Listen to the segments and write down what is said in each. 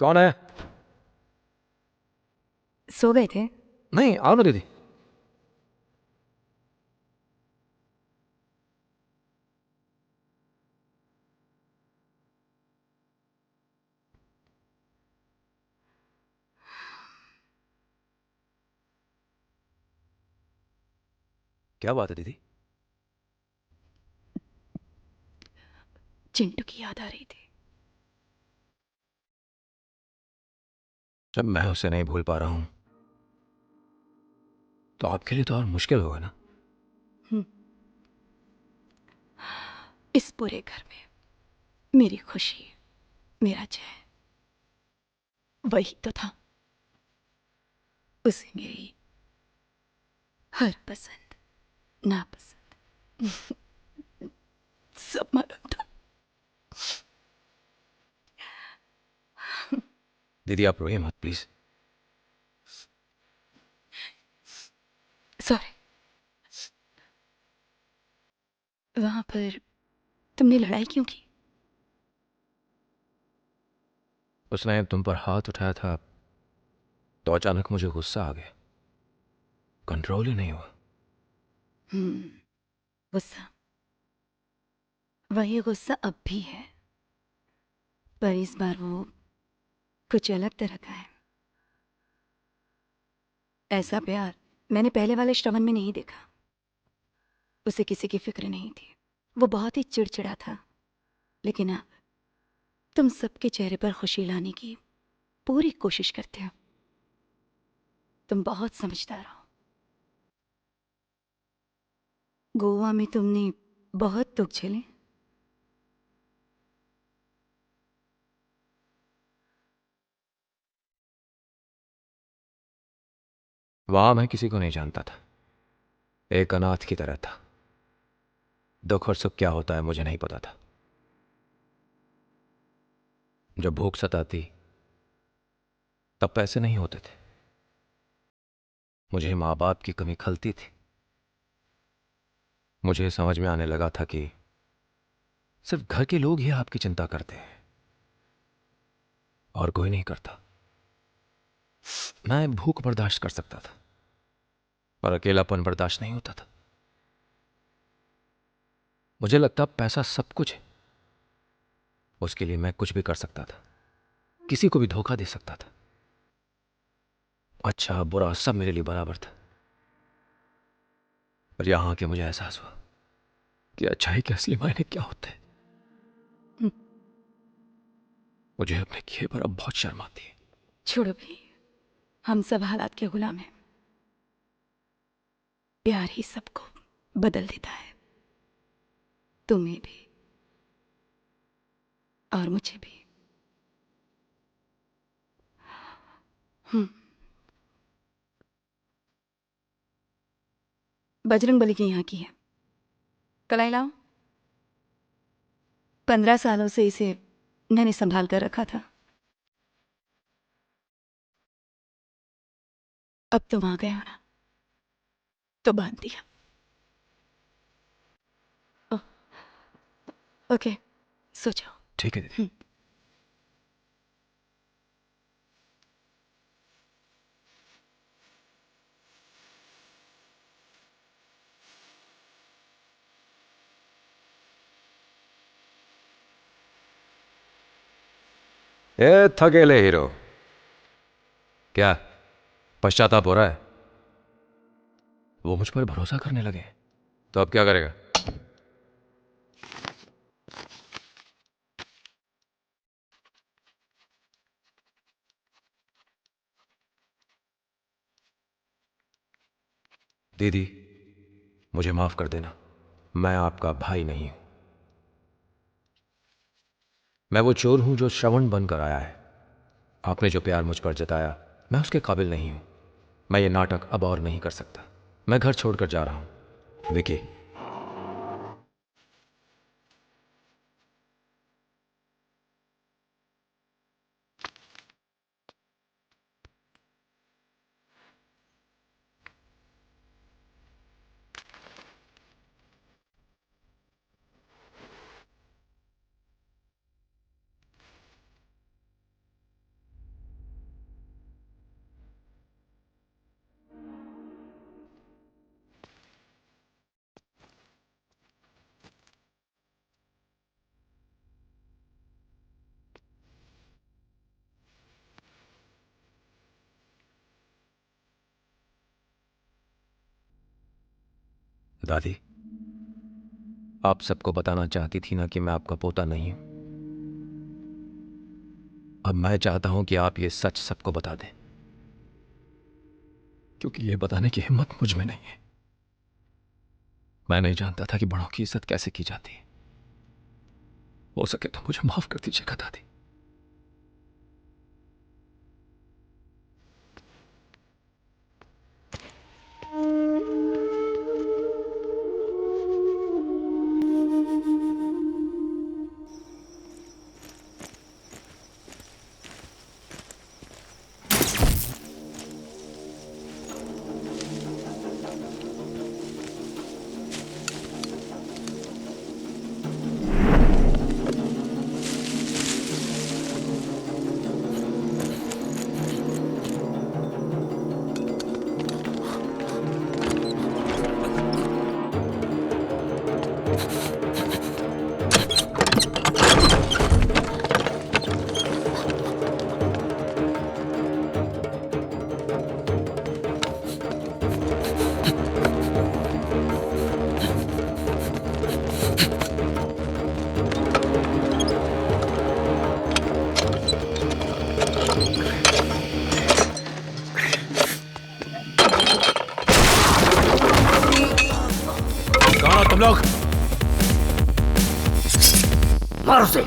कौन है? सो गए थे? नहीं, आओ ना दीदी। क्या बात है दीदी? चिंटू की याद आ रही थी। जब मैं उसे नहीं भूल पा रहा हूं तो आपके लिए तो और मुश्किल होगा ना। इस पूरे घर में मेरी खुशी, मेरा चैन वही तो था। उसे मेरी हर पसंद नापसंद सब मालूम था। दीदी आप रोइए मत प्लीज। सॉरी। वहां पर तुमने लड़ाई क्यों की? उसने तुम पर हाथ उठाया था तो अचानक मुझे गुस्सा आ गया, कंट्रोल ही नहीं हुआ। गुस्सा, वही गुस्सा अब भी है, पर इस बार वो कुछ अलग तरह का है। ऐसा प्यार मैंने पहले वाले श्रवण में नहीं देखा। उसे किसी की फिक्र नहीं थी, वो बहुत ही चिड़चिड़ा था। लेकिन अब तुम सबके चेहरे पर खुशी लाने की पूरी कोशिश करते हो। तुम बहुत समझदार हो। गोवा में तुमने बहुत दुख झेले। वहां मैं किसी को नहीं जानता था, एक अनाथ की तरह था। दुख और सुख क्या होता है मुझे नहीं पता था। जब भूख सताती तब पैसे नहीं होते थे, मुझे माँ बाप की कमी खलती थी। मुझे समझ में आने लगा था कि सिर्फ घर के लोग ही आपकी चिंता करते हैं और कोई नहीं करता। मैं भूख बर्दाश्त कर सकता था पर अकेलापन बर्दाश्त नहीं होता था। मुझे लगता पैसा सब कुछ है, उसके लिए मैं कुछ भी कर सकता था, किसी को भी धोखा दे सकता था। अच्छा बुरा सब मेरे लिए बराबर था। पर यहां के मुझे एहसास हुआ कि अच्छाई के असली मायने क्या होते हैं। हम्म, मुझे अपने किए पर अब बहुत शर्म आती है। छोड़ो भी, हम सब हालात के गुलाम हैं। प्यार ही सबको बदल देता है, तुम्हें भी और मुझे भी। हम्म, बजरंग बली की यहाँ की है। कलाई लाओ। 15 सालों से इसे मैंने संभाल कर रखा था। अब तुम आ गए हो ना, तो बांध दिया। ओके, सो जाओ। ठीक है दीदी। ए थकेले हीरो, क्या पश्चाताप हो रहा है? वो मुझ पर भरोसा करने लगे तो अब क्या करेगा? दीदी मुझे माफ कर देना, मैं आपका भाई नहीं हूं। मैं वो चोर हूं जो श्रवण बनकर आया है। आपने जो प्यार मुझ पर जताया मैं उसके काबिल नहीं हूं। मैं ये नाटक अब और नहीं कर सकता। मैं घर छोड़कर जा रहा हूं विकी। दादी, आप सबको बताना चाहती थी ना कि मैं आपका पोता नहीं हूं। अब मैं चाहता हूं कि आप ये सच सबको बता दें, क्योंकि ये बताने की हिम्मत मुझ में नहीं है। मैं नहीं जानता था कि बड़ों की इज्जत कैसे की जाती है। हो सके तो मुझे माफ कर दीजिएगा दादी। कौन हो तुम लोग? मारो उसे।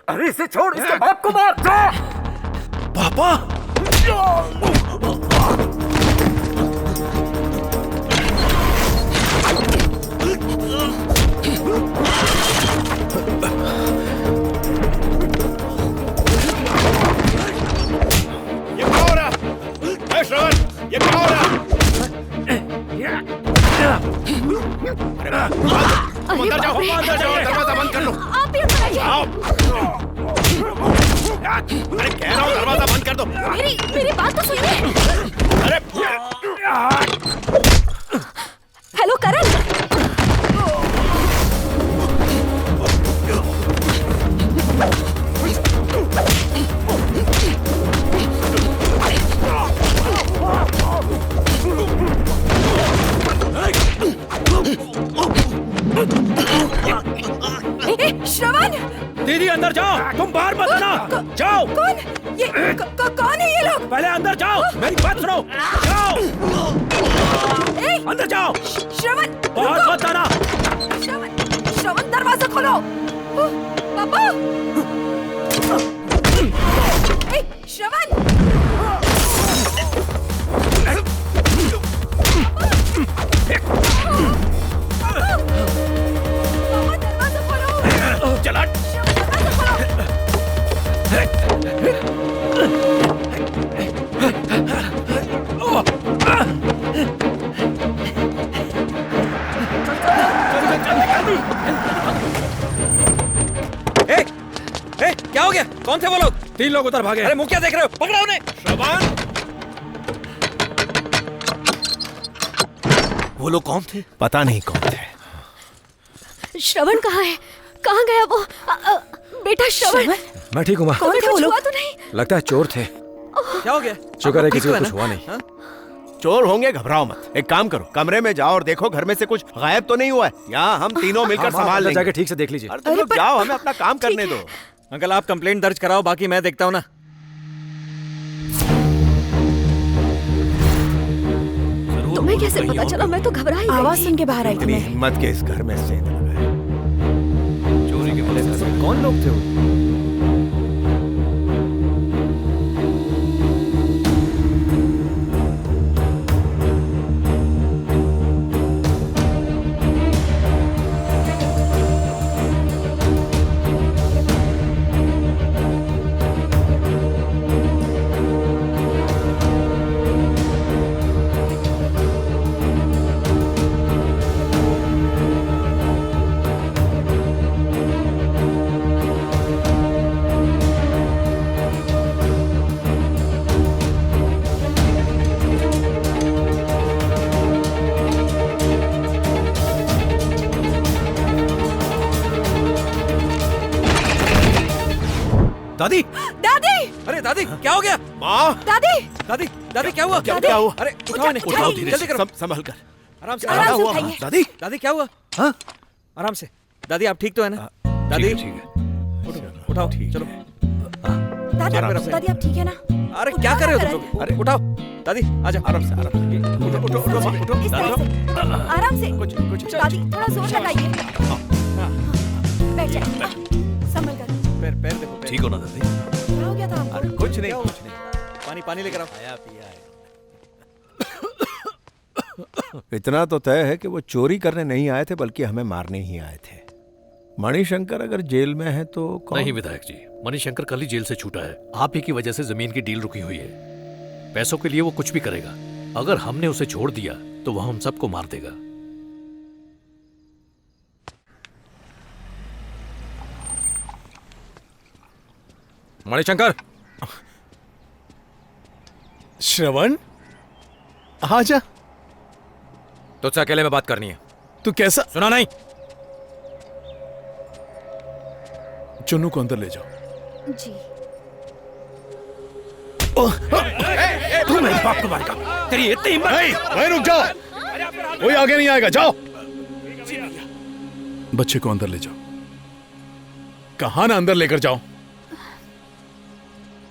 अरे इसे छोड़, इसके बाप को मार। पापा! ये क्या हो रहा? ए श्रवण, ये क्या हो रहा? अंदर जाओ, अंदर जाओ, दरवाजा बंद कर लो। आप ही अंदर आइए। आओ। अरे कह रहा हूँ दरवाजा बंद कर दो। मेरी बात तो सुनिए। अरे हेलो करण। श्रवण! दीदी अंदर जाओ, तुम बाहर मत आना। जाओ। कौन ये कौन है ये लोग? पहले अंदर जाओ, मेरी बात सुनो। जाओ, अंदर जाओ। श्रवण बाहर मत आना। श्रवण दरवाजा खोलो। पापा! श्रवण! पापा दरवाजा खोलो। चला। क्या हो गया? कौन थे वो लोग? 3 लोग उधर भागे। अरे मुंह क्या देख रहे हो? पकड़ो उन्हें। श्रवण, वो लोग कौन थे? पता नहीं कौन थे। श्रवण कहाँ है? कहाँ गया वो? बेटा श्रवण! मैं ठीक हूँ माँ। कौन थे वो लोग? तो नहीं। लगता है चोर थे। क्या हो गया? शुक्र है किसी को कुछ हुआ नहीं। चोर होंगे, घबराओ मत। एक काम करो, कमरे में जाओ और देखो घर में से कुछ गायब तो नहीं हुआ है। यहाँ हम तीनों मिलकर संभाल लेंगे। जाके ठीक से देख लीजिए। अरे तुम लोग जाओ, हमें अपना काम करने दो। अंकल आप कंप्लेंट दर्ज कराओ, बाकी मैं देखता हूँ ना। तुम्हें कैसे पता चला? मैं तो घबरा ही गई। आवाज सुन के बाहर आई इतनी हिम्मत के इस घर में से चोरी के वजह से कौन लोग थे वो? दादी दादी अरे दादी क्या हो गया? माँ दादी दादी दादी क्या हुआ? क्या हुआ? अरे उठाओ इन्हें, उठाओ धीरे जल्दी से करो। संभल कर। आराम से, आराम आराम से से। उठाइए। दादी दादी क्या हुआ? हाँ आराम से। दादी आप ठीक तो है ना? दादी उठाओ, चलो। दादी आराम से। दादी आप ठीक है ना? अरे क्या कर रहे हो तुम लोग? अरे उठाओ दादी, आजा। आराम से आराम से। उठो उठो उठो उठो। इस तरह से आराम से कुछ दादी थोड़ा जोर लगाइए। बैठ जाइए, संभल कर। पैर पैर देखो, पैर। ठीक हो ना दादी? क्या हो गया था आपको? अरे कुछ नहीं कुछ नहीं। पानी पानी लेकर आओ। आया पिया है। इतना तो तय है कि वो चोरी करने नहीं आए थे बल्कि हमें मारने ही आए थे। मणिशंकर अगर जेल में है तो कौन? नहीं विधायक जी, मणिशंकर कल ही जेल से छूटा है। आप ही की वजह से जमीन की डील रुकी हुई है। पैसों के लिए वो कुछ भी करेगा। अगर हमने उसे छोड़ दिया तो वह हम सबको मार देगा। मणिशंकर, श्रवण आजा। तुझसे अकेले में बात करनी है। तू कैसा? सुना नहीं? चुन्नू को अंदर ले जाओ। जी तू मेरे बाप को मारेगा? तेरी इतनी हिम्मत? वहीं रुक जाओ, कोई आगे नहीं आएगा। जाओ, बच्चे को अंदर ले जाओ। कहा ना अंदर लेकर जाओ।